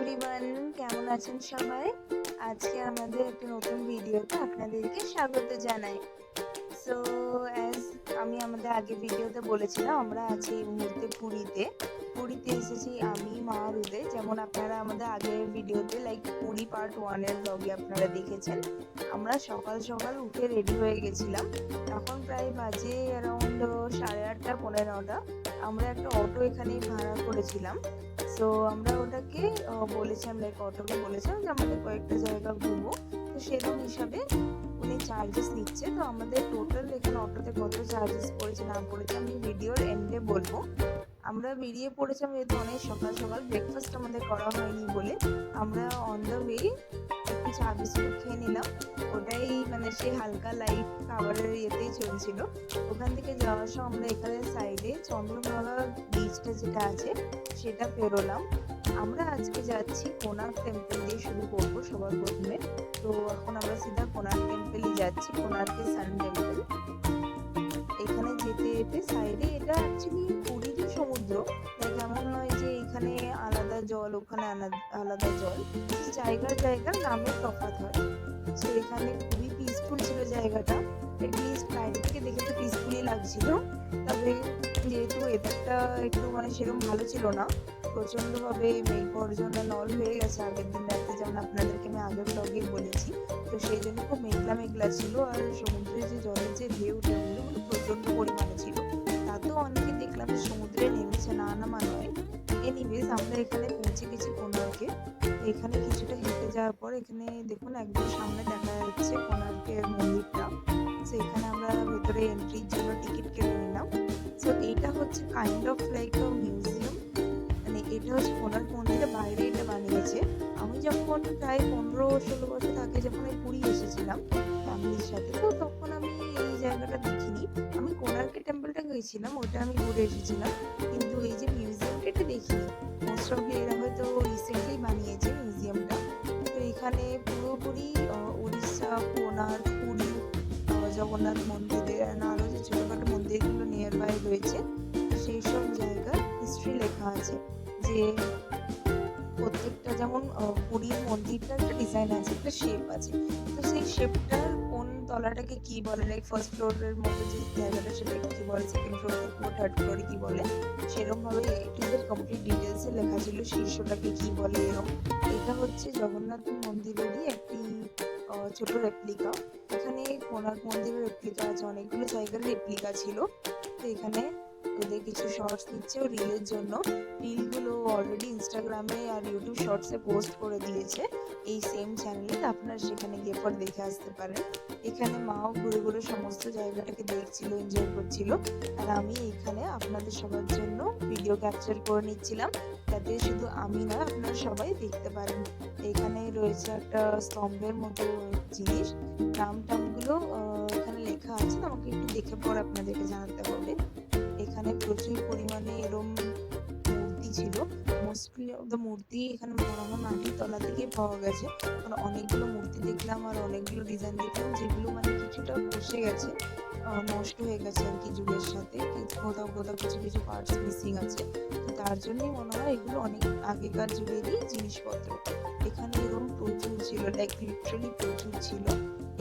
Everyone, কেমন আছেন সবাই? আজকে আমাদের একটা নতুন ভিডিওতে আপনাদেরকে স্বাগত জানাই। সো অ্যাজ আমি আমাদের আগের ভিডিওতে বলেছিলাম, আমরা আছি এই মুহূর্তে পুরীতে এসেছি আমি, মা আর উদয়। যেমন আপনারা আমাদের আগের ভিডিওতে পুরী পার্ট 1 এর ব্লগে আপনারা দেখেছেন, আমরা সকাল সকাল উঠে রেডি হয়ে গেছিলাম। এখন প্রায় বাজে অ্যারাউন্ড 8:30 পৌনে 9টা। আমরা একটা অটো এখানে ভাড়া করেছিলাম। সো আমরা ওটাকে বলেছিলাম, অটোকে বলেছিলাম যে আমাদের কয়েকটা জায়গা ঘুরবো, তো সেরকম হিসাবে উনি চার্জেস নিচ্ছে। তো আমাদের টোটাল এখানে অটোতে কত চার্জেস পড়েছে না পড়েছে আমি ভিডিওর এন্ডে বলবো। আমরা বেরিয়ে পড়েছিলাম যেহেতু অনেক সকাল সকাল, ব্রেকফাস্ট আমাদের করা হয়নি বলে আমরা অন দ্য ওয়ে একটু চা বিস্কুট খেয়ে নিলাম। ওটাই সেই হালকা লাইট খাবারের ইয়েতেই চলছিল। ওখান থেকে যাওয়ার সময় আমরা এখানে সাইডে চন্দ্রভাগা বিচটা যেটা আছে সেটা পেরোলাম। আমরা আজকে যাচ্ছি কোণার্ক টেম্পল দিয়ে শুরু করবো সবার প্রথমে। তো এখন আমরা সিধা কোণার্ক টেম্পলই যাচ্ছি, কোণার্কের সান টেম্পল। এখানে যেতে যেতে সাইডে, এটা অ্যাকচুয়ালি পুরীরই সমুদ্র, এমন নয় যে এখানে আলাদা জল ওখানে আলাদা জল, জায়গার নামের তফাৎ হয়। তো এখানে খুবই পিসফুল ছিল জায়গাটা, এটলিস্ট বাইরে থেকে দেখে তো পিসফুলই লাগছিল। তবে যেহেতু ওয়েদারটা একটু সেরকম ভালো ছিল না, প্রচন্ডভাবে মেঘ গর্জন নল হয়ে গেছে আগের দিন রাতে, যেমন আপনাদেরকে আমি আগের ব্লগে বলেছি। তো সেই জন্য খুব মেঘলা মেঘলা ছিল, আর সমুদ্রের যে জলের যে ঢেউগুলো প্রচন্ড পরিমাণে ছিল। তাতেও অনেকে দেখলাম যে সমুদ্রে নেমেছে, না নামা নয়। এনিওয়েজ আমরা এখানে পৌঁছে গেছি কোণার্কে। এখানে কিছুটা হেঁটে যাওয়ার পর এখানে দেখুন একদম সামনে দেখা যাচ্ছে কোণার্কের মন্দিরটা। তো এখানে আমরা ভেতরে এন্ট্রির জন্য টিকিট কেটে নিলাম। তো এইটা হচ্ছে kind of like a museum, এটা হচ্ছে কোণার্ক মন্দিরের বাইরে এটা বানিয়েছে। আমি যখন প্রায় 15-16 বছর আগে যখন আমি পুরী এসেছিলাম ফ্যামিলির সাথে, তো তখন আমি এই জায়গাটা দেখিনি। আমি কোণার্কের টেম্পলটা গেছিলাম, ওটা আমি ঘুরে এসেছিলাম, কিন্তু এই যে মিউজিয়ামটা এটা দেখিনি। মোস্ট অফলি এরা হয়তো রিসেন্টলি বানিয়েছে মিউজিয়ামটা। তো এখানে পুরোপুরি উড়িষ্যা, কোণার্ক, পুরী, জগন্নাথ মন্দিরের আরও যে ছোটোখাটো মন্দিরগুলো নিয়ার বাই রয়েছে সেই সব জায়গার হিস্ট্রি লেখা আছে। যে প্রত্যেকটা, যেমন পুরীর মন্দিরটার একটা ডিজাইন আছে, একটা শেপ আছে, তো সেই শেপটার কোন তলাটাকে কি বলে, লাইক ফার্স্ট ফ্লোরের মধ্যে যে জায়গাটা সেটাকে কি বলে, সেকেন্ড ফ্লোর থেকে থার্ড ফ্লোরে কি বলে, সেরকম ভাবে এটাদের কমপ্লিট ডিটেলসে লেখা ছিল শীর্ষটাকে কি বলে এরকম। এটা হচ্ছে জগন্নাথ মন্দিরেরই একটি ছোট রেপ্লিকা। এখানে কোণার্ক মন্দিরের রেপ্লিকা আছে, অনেকগুলো জায়গার রেপ্লিকা ছিল। তো এখানে ওদের কিছু শর্টস নিচ্ছে ও রিলের জন্য। রিলগুলো অলরেডি ইনস্টাগ্রামে আর ইউটিউব শর্টসে পোস্ট করে দিয়েছে এই সেম চ্যানেলে, আপনারা সেখানে গিয়ে পর দেখে আসতে পারেন। এখানে মাও ঘুরে ঘুরে সমস্ত জায়গাটাকে দেখছিল, এনজয় করছিল, আর আমি এখানে আপনাদের সবার জন্য ভিডিও ক্যাপচার করে নিচ্ছিলাম, যাতে শুধু আমি না আপনারা সবাই দেখতে পারেন। এখানে রয়েছে একটা স্তম্ভের মতো জিনিস, নামগুলো এখানে লেখা আছে, আমাকে একটু দেখে পর আপনাদেরকে জানাতে হবে। এখানে প্রচুর পরিমাণে এরম মূর্তি ছিল, মোস্টলি অফ দ্য মূর্তি এখানে মনে হয় মাটির তলা থেকে পাওয়া গেছে। অনেকগুলো মূর্তি দেখলাম আর অনেকগুলো ডিজাইন দেখলাম যেগুলো কিছুটা বসে গেছে, নষ্ট হয়ে গেছে আর কি যুগের সাথে, কোথাও কোথাও কিছু কিছু পার্টস মিসিং আছে। তো তার জন্যই মনে হয় এগুলো অনেক আগেকার যুগেরই জিনিসপত্র। এখানে এরকম প্রচুর ছিল, লিটারালি প্রচুর ছিল।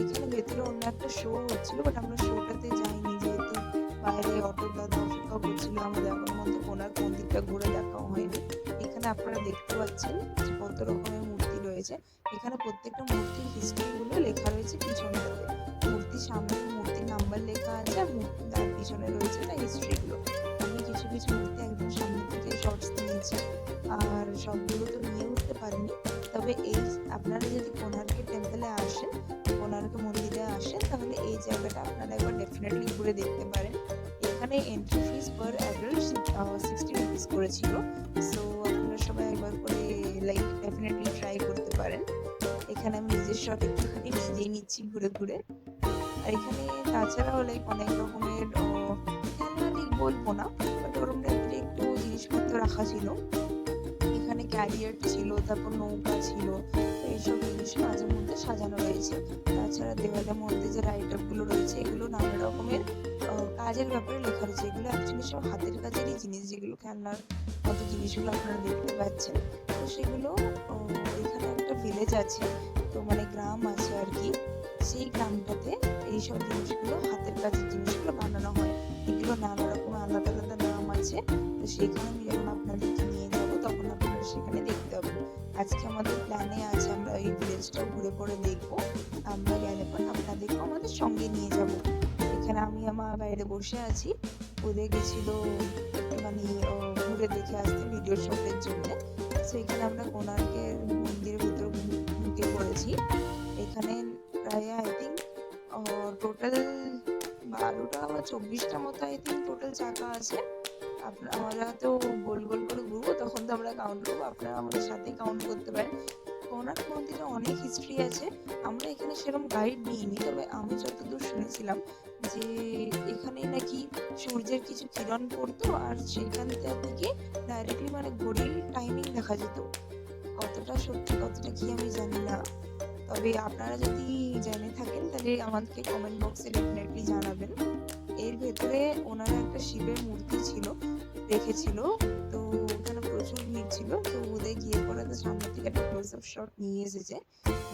এখানে ভেতরে অন্য একটা শো হচ্ছিল, বাট আমরা শোটাতে যাইনি, যেহেতু বাইরে অটো দাদা অপেক্ষা করছিল আমাদের, এখন মধ্যে কোণার্ক মন্দিরটা ঘুরে দেখাও হয়নি। এখানে আপনারা দেখতে পাচ্ছেন যে কত রকমের মূর্তি রয়েছে। এখানে প্রত্যেকটা মূর্তির হিস্ট্রিগুলো লেখা রয়েছে পিছনটাতে, মূর্তির সামনে মূর্তির নাম্বার লেখা আছে, আর মূর্তি তার পিছনে রয়েছে তার হিস্ট্রিগুলো। আমি কিছু কিছু মূর্তি একদম সামনে থেকে শর্টস নিয়েছি, আর সবগুলো তো নিয়ে উঠতে পারিনি। তবে এই আপনারা যদি কোণার্কের টেম্পলে আসেন, কোণার্ক মন্দিরে আসেন, তাহলে এই জায়গাটা আপনারা একবার ডেফিনেটলি ঘুরে দেখতে পারেন। এখানে এন্ট্রি ফিস পার অ্যাডাল্ট 60 রুপিস করেছিল। সো আপনারা সবাই একবার করে ডেফিনেটলি ট্রাই করতে পারেন। এখানে আমি নিজের শট একটুখানি নিজেই নিচ্ছি ঘুরে ঘুরে। আর এখানে তাছাড়াও অনেক রকমের খেলনা ঠিক বলবো না, বাট ওরকম টাইপের একটু জিনিসপত্র রাখা ছিল। এখানে ক্যারিয়ার ছিল, তারপর নৌকা ছিল, এইসব জিনিস মাঝে মধ্যে সাজানো রয়েছে। তাছাড়া দেওয়ালের মধ্যে যে রাইটার গুলো রয়েছে এগুলো নানা রকমের কাজের ব্যাপারে লেখা রয়েছে। এগুলো অ্যাকচুয়ালি সব হাতের কাজেরই জিনিস, যেগুলো খেলনার মতো জিনিসগুলো আপনারা দেখতে পাচ্ছেন। তো সেগুলো এখানে একটা ভিলেজ আছে, তো মানে গ্রাম আছে আর কি, সেই গ্রামটাতে এইসব জিনিসগুলো, হাতের কাজের জিনিসগুলো বানানো হয়। এগুলো নানা রকম আলাদা আলাদা নাম আছে, তো সেখানে আমি যখন আপনাদেরকে নিয়ে যাবো তখন আপনারা সেখানে দেখতে পাবেন। আজকে আমাদের প্ল্যানে আছে আমরা এই ভিলেজটা ঘুরে পড়ে দেখবো। আমরা গেলে পর আপনাদেরকেও আমাদের সঙ্গে নিয়ে যাব। এখানে আমি আমার বাইরে বসে আছি, ওদের গেছিল একটুখানি ঘুরে দেখে আসতে ভিডিও শুটের জন্য। তো এখানে আমরা কোণার্কের মন্দিরের ভিতরে ঢুকে পড়েছি। এখানে প্রায় আই থিঙ্ক টোটাল 12টা বা 24টা মতো আই থিঙ্ক টোটাল চাকা আছে। আমরা তো গোল গোল করে ঘুরবো, তখন তো আমরা কাউন্ট করবো, আপনারা আমাদের সাথেই কাউন্ট করতে পারেন। কোণার্ক মন্দিরে অনেক হিস্ট্রি আছে, আমরা এখানে সেরকম গাইড নিইনি, তবে আমি যতদূর শুনেছিলাম যে এখানে নাকি সূর্যের কিছু কিরণ পড়তো আর সেইখান থেকে ডাইরেক্টলি মানে ঘড়ির টাইমিং দেখা যেত। কতটা সত্যি কতটা কি আমি জানি না, তবে আপনারা যদি জেনে থাকেন তাহলে আমাদেরকে কমেন্ট বক্সে ডেফিনেটলি জানাবেন। এর ভেতরে ওনারা একটা শিবের মূর্তি ছিল, রেখেছিল, তো ওখানে প্রচুর ভিড় ছিল। তো ওদের গিয়ে পরে তো সামনে থেকে একটা ক্লোজ আপ শট নিয়ে এসেছে,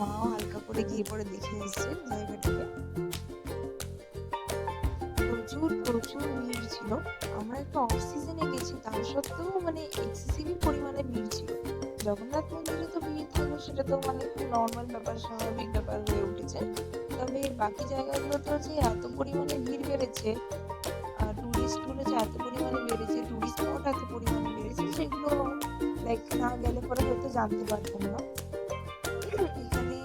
মাও হালকা করে গিয়ে পরে দেখে এসেছে জায়গাটাকে। প্রচুর প্রচুর ভিড় ছিল, আমরা একটা অফ সিজনে গেছি, তার সত্ত্বেও মানে এক্সেসিভ পরিমাণে ভিড় ছিল। জগন্নাথ মন্দিরে তো ভিড় থাকবে, সেটা তো মানে খুব নর্মাল ব্যাপার, স্বাভাবিক ব্যাপার হয়ে উঠেছে। তবে বাকি জায়গাগুলোতে যে এত পরিমাণে ভিড় বেড়েছে, টুরিস্টগুলো যে এত পরিমাণে বেড়েছে, টুরিস্ট স্পট এত পরিমাণে বেড়েছে, সেগুলো লাইক না গেলে পরে হয়তো জানতে পারতাম না। এখানে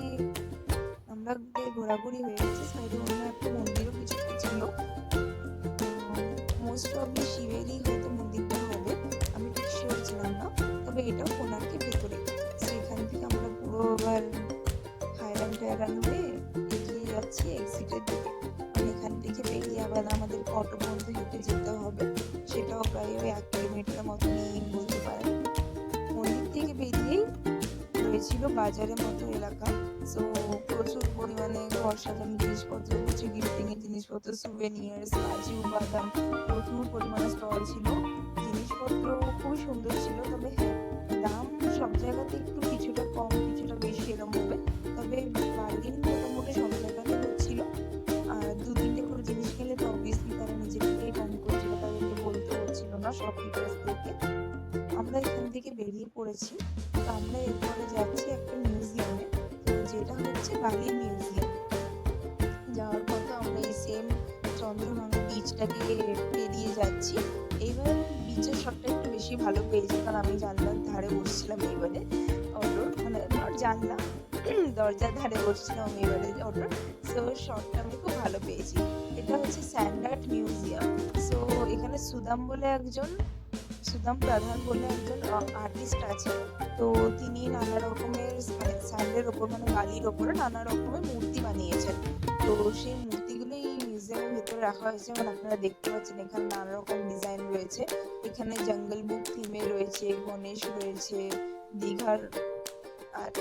আমরা ঘোরাঘুরি হয়ে গেছে, সাইডে অন্য একটা মন্দিরও কিছু ছিল, মোস্ট প্রবলি শিবেরই হয়তো মন্দিরটা হবে, আমি ঠিক শিওর ছিলাম না। তবে এটাও কোণার্কের ভেতরে। সেখান থেকে আমরা পুরো আবার হাইল্যান্ড হয়ে এগিয়ে যাচ্ছি এক্সিটের দিকে। এখান থেকে বেরিয়ে আবার আমাদের অটো বন্ধে হেঁটে যেতে হবে, সেটাও প্রায় ওই 1 কিলোমিটার মতনই বলতে পারেন। মন্দির থেকে বেরিয়েই রয়েছিল বাজারের মতো এলাকা, সো প্রচুর পরিমাণে ঘর সাজানোর জিনিসপত্র, কিছু গিফটিং এর জিনিসপত্র, সুভেনিয়ার্স, কাজু বাদাম, প্রচুর পরিমাণে স্টল ছিল। জিনিসপত্র খুবই সুন্দর ছিল, তবে হ্যাঁ দাম সব জায়গাতে একটু কিছুটা কম কিছুটা বেশি এরকম হবে, তবে বার্গেনিং মোটামুটি সব জায়গাতে হচ্ছিল। আর 2-3টে করে জিনিস কিনলে তো অবভিয়াসলি তারা নিজে থেকেই কম করছিল, তাদেরকে বলতে হচ্ছিল না শপকিপার্সদেরকে। আমরা এখান থেকে বেরিয়ে পড়েছি, তো আমরা এরপরে যাচ্ছি একটা মিউজিয়ামে, তো যেটা হচ্ছে বালির মিউজিয়াম। যাওয়ার পথে আমরা এই সেম চন্দ্রভাঙ্গা বিচটাকে পেরিয়ে যাচ্ছি। এইবার বিচের শটটা একটু বেশি ভালো পেয়েছি, কারণ আমি জানলার ধারে বসছিলাম এইবারে অটোর, মানে জানলা দরজার ধারে বসছিলাম এইবারে অটোর, সো শটটা আমি খুব ভালো পেয়েছি। এটা হচ্ছে স্যান্ড আর্ট মিউজিয়াম। সো এখানে সুদাম প্রধান বলে একজন আর্টিস্ট আছে, তো তিনি নানা রকমের স্যান্ডের ওপর মানে বালির ওপরে নানা রকমের মূর্তি বানিয়েছেন। তো সেই মূর্তিগুলো এই মিউজিয়ামের ভেতরে রাখা হয়েছে, মানে আপনারা দেখতে পাচ্ছেন এখানে নানা রকম ডিজাইন রয়েছে। এখানে জঙ্গল বুক থিমে রয়েছে, গণেশ রয়েছে, দীঘার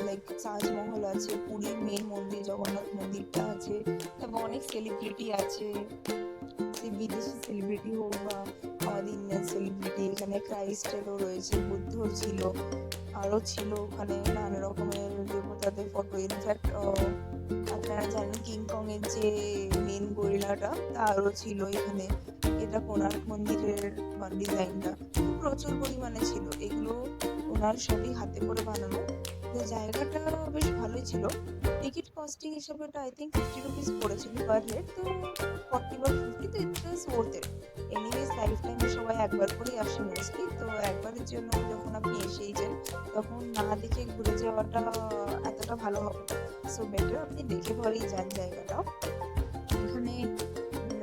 লাইক তাজমহল আছে, পুরীর মেন মন্দির জগন্নাথ মন্দিরটা আছে, তারপর অনেক সেলিব্রিটি আছে, সে বিদেশি সেলিব্রিটি হোক বা আমাদের ইন্ডিয়ান সেলিব্রিটি। এখানে ক্রাইস্টেরও রয়েছে, বুদ্ধর ছিল, আরও ছিল ওখানে নানা রকমের দেবতাদের ফটো। ইনফ্যাক্ট আপনারা জানেন কিংকং এর যে মেন গরিলাটা তারও ছিল এখানে। এটা কোণার্ক মন্দিরের ডিজাইনটা প্রচুর পরিমাণে ছিল, এগুলো ওনার সবই হাতে করে বানানো। তো জায়গাটা বেশ ভালোই ছিল। টিকিট কস্টিং হিসাবে এটা আই থিঙ্ক 50 রুপিস পড়েছিল পার হেড, তো 40 বা 50, তো ইট ওয়াজ ওয়ার্থ ইট। এনিওয়েজ লাইফ টাইমে সবাই একবার করেই আসে মোস্টলি, তো একবারের জন্য যখন আপনি এসেই যান তখন না দেখে ঘুরে যাওয়াটা এতটা ভালো হবে না, সো বেটার আপনি দেখে পরেই যান জায়গাটা। এখানে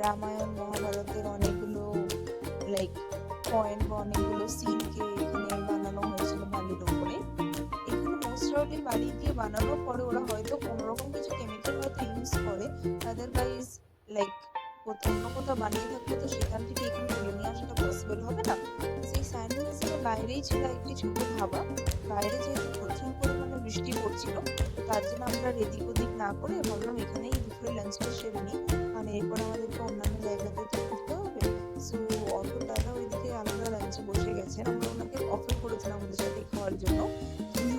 রামায়ণ মহাভারতের অনেকগুলো লাইক পয়েন্ট বা অনেকগুলো সিনকে এখানে বানানো হয়েছিল বালির উপরে। এখানে মোস্টলি বালি দিয়ে বানানোর পরে ওরা হয়তো কোনো রকম কিছু কেমিক্যাল হয়তো ইউজ করে, আদারওয়াইজ লাইক অন্য কোথাও বানিয়ে থাকলে তো সেখান থেকে এখানে তুলে নিয়ে আসাটা পসিবল হবে না। সেই স্যান্ড মিউজিয়ামের বাইরেই ছিল একটি ছোট ধাবা, বাইরে যেহেতু প্রচুর পরিমাণে বৃষ্টি পড়ছিল, তার জন্য আমরা এদিক ওদিক না করে ভাবলাম এখানেই দুপুরে লাঞ্চটা সেরে নিই, কারণ এরপর আমাদেরকে অন্যান্য জায়গাতে তো ঘুরতে হবে। সো অটো দাদা ওইদিকে আলাদা লাঞ্চে বসে গেছেন, আমরা ওনাকে অফার করেছিলাম আমাদের সাথে খাওয়ার জন্য,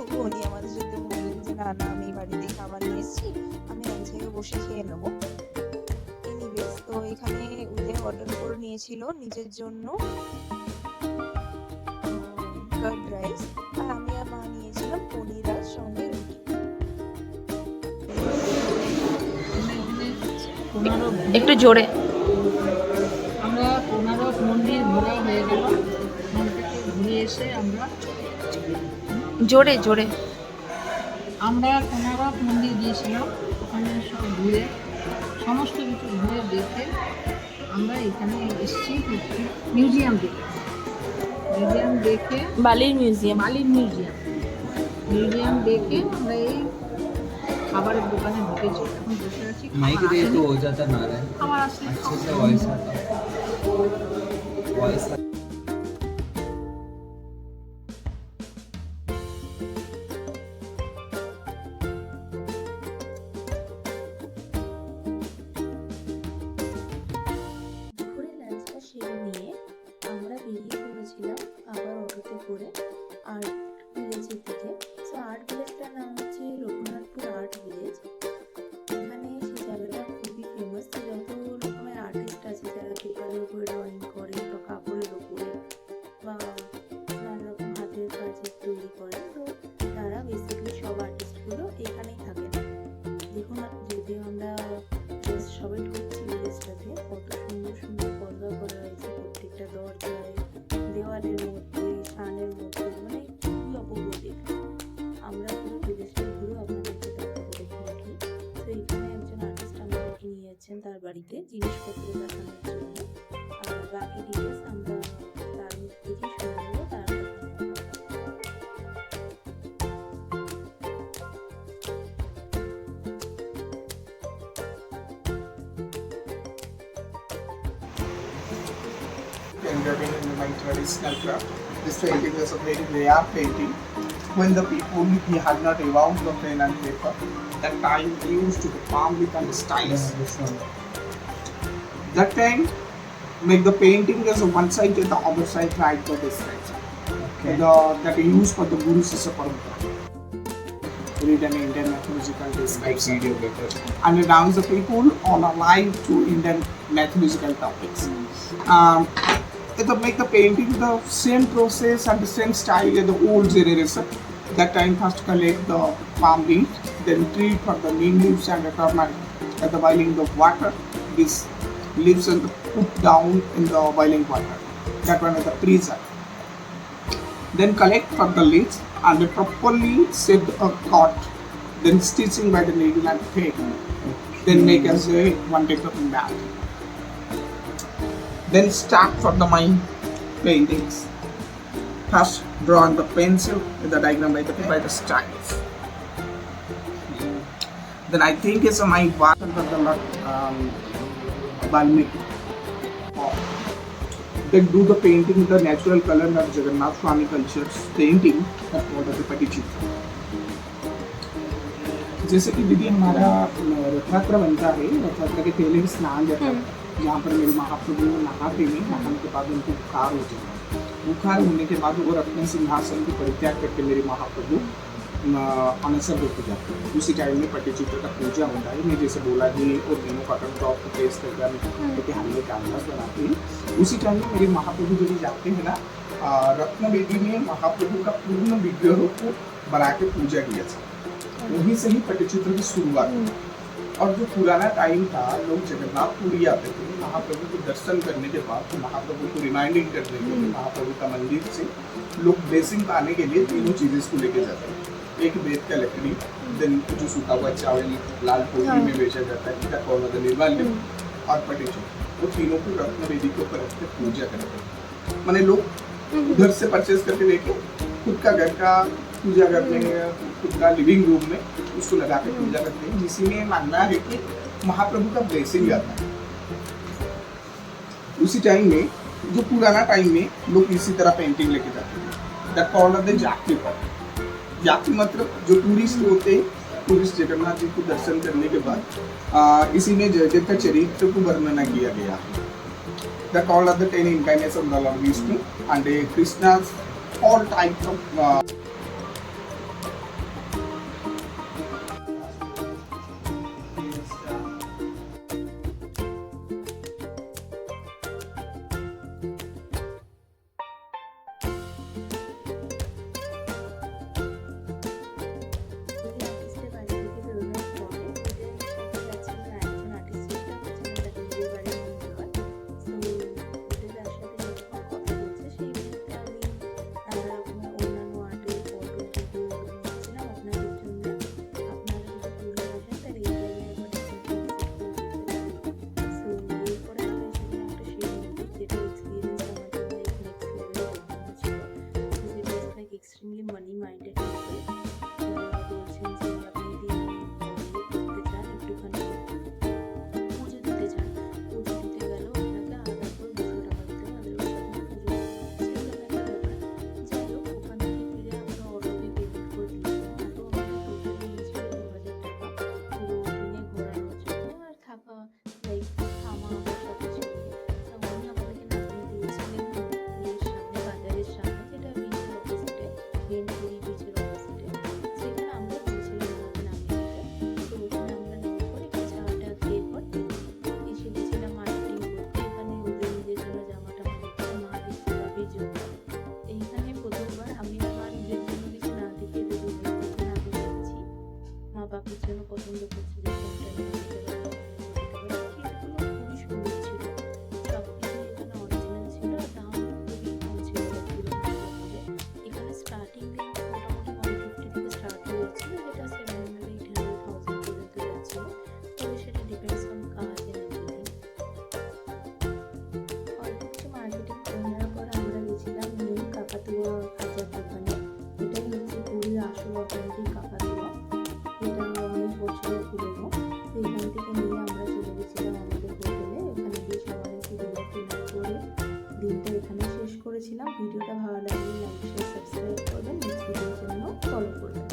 তবু উনি আমাদের সাথে বললেন যে না না আমি বাড়িতে খাবার নিয়ে এসেছি, আমি এক জায়গায় বসে খেয়ে নেবো। এনিওয়েজ তো এখানে উদয় অর্ডার করে নিয়েছিল নিজের জন্য কার্ড রাইস, আর আমি আর মা নিয়েছিলাম পনির আর সঙ্গে রুটি। একটু জোরে। আমরা কোনারক মন্দির ঘোরা হয়ে গেল, ওখান থেকে ঘুরে এসে জোরে জোরে। আমরা কোনারক মন্দির গিয়েছিলাম, ওখানে সব ঘুরে সমস্ত কিছু ঘুরে দেখে আমরা এখানে এসেছি মিউজিয়াম দেখে। বালির মিউজিয়াম। মিউজিয়াম দেখে আমরা এই খাবারের দোকানে ঢুকেছি, এখন বসে আছি। माइक दे तो हो जाता ना रहा খাবার আসলে अच्छे से वॉइस आता वॉइस দুপুরে লাঞ্চটা সেরে নিয়ে আমরা বেরিয়ে পড়েছিলাম আবার অটোতে করে আর্ট ভিলেজের দিকে। সো আর্ট ভিলেজটার নাম হচ্ছে রঘুনাথপুর আর্ট ভিলেজ। এখানে সেই জায়গাটা খুবই ফেমাস। যত রকমের আর্টিস্ট আছে যারা পেপারের উপরে ড্রয়িং করে বা কাপড়ের উপরে বা নানা রকম হাতের কাজের তৈরি করে, তো তারা বেসিক্যালি সব আর্টিস্টগুলো এখানেই থাকেন। দেখুন যদি আমরা জাস্ট সবাই ঢুকছি ভিলেজটাতে, কত সুন্দর সুন্দর পর্দা করা রয়েছে প্রত্যেকটা দরজায়, দেওয়ালের মধ্যে, সানের মধ্যে, মানে খুবই অপূর্ব দেখতে। আমরা পুরো ভিলেজটা ঘুরে আপনাদেরকে দেখাবো ডেফিনেটলি। তো এখানে একজন আর্টিস্ট আমাদেরকে নিয়ে যাচ্ছেন তার বাড়িতে জিনিসপত্র দেখানোর জন্য, আর বাকি ডিটেলস আমরা তার মুখ থেকেই শুনে নেবো তার কাছে। Engraving in my traditional craft. This painting is a very rare painting. When the people he had not evolved the pen and paper, that time they used to palm with and styles. That time make the painting as a one side and the other side right by this side. Okay. That is used for the Guru Sisya Parampara. Read an Indian mythological description. And announce the people on alive to Indian mythological topics. It make the painting the same process and the same style as the old generation. That time first collect the palm leaves, then treat for the neem leaves and the turmeric at the boiling the water. These leaves and put down in the boiling water. That one is the freezer. Then collect for the leaves and properly set a cut. Then stitching by the needle and thread. Then make as a one type of mat. Then start for the my paintings. First draw on the pencil with the diagram by the styles. Then I think it's my work for the Valmiki. Then do the painting with the natural color of Jagannath Swami cultures painting that was the Patichitra. जैसे कि दीदी हमारा रथयात्रा बनता है, रथयात्रा के पहले भी स्नान जाता है, जहाँ पर मेरे महाप्रभु नहाते हैं, नहाने के बाद उनको बुखार होते हैं। बुखार होने के बाद वो अपने सिंहासन की परित्याग करके मेरे महाप्रभु अनसर होते जाते हैं। उसी टाइम में पट्टचित्र का पूजा होता है। मैं जैसे बोला कि और तीनों कॉटन टॉप को पेश करके हालवे कैनवास बनाते हैं। उसी टाइम में मेरे महाप्रभु जब जाते हैं ना, रत्न वेदी में महाप्रभु का पूर्ण विग्रह को बना के पूजा किया था। वहीं से ही पट्टचित्र की शुरुआत हुई। और जो पुराना टाइम था, लोग जगन्नाथपुरी आते थे महाप्रभु को दर्शन करने के बाद, तो महाप्रभु को रिमाइंडिंग करने के लिए महाप्रभु का मंदिर से लोग ब्लेसिंग पाने के लिए तीनों चीजें को लेके जाते हैं। एक बेत का लकड़ी, देन जो सूखा हुआ चावल लाल पोटली में बेचा जाता है, निर्माल्य और पट्टचित्र, वो तीनों को रत्न वेदी के ऊपर रखकर पूजा करते हैं। माने लोग उधर से परचेज करके लेके खुद का घर का पूजा करते हैं, खुद का लिविंग रूम में उसको लगा के पूजा करते हैं, जिसमें मानना है कि महाप्रभु का ब्लेसिंग आता है। उसी टाइम में, जो पुराना टाइम में लोग इसी तरह पेंटिंग लेके जाते हैं। दैट कॉल्ड द जाति पर। जाति मतलब जो टूरिस्ट होते हैं, टूरिस्ट जगन्नाथ जी को दर्शन करने के बाद इसी में जगत का चरित्र को वर्णना किया गया है। That called the 10 incarnations of the Lord Vishnu and Krishna's all types of ভিডিওটা ভালো লাগলে লাইক শেয়ার সাবস্ক্রাইব করবেন, নেক্সট ভিডিওর জন্য ফলো করবেন।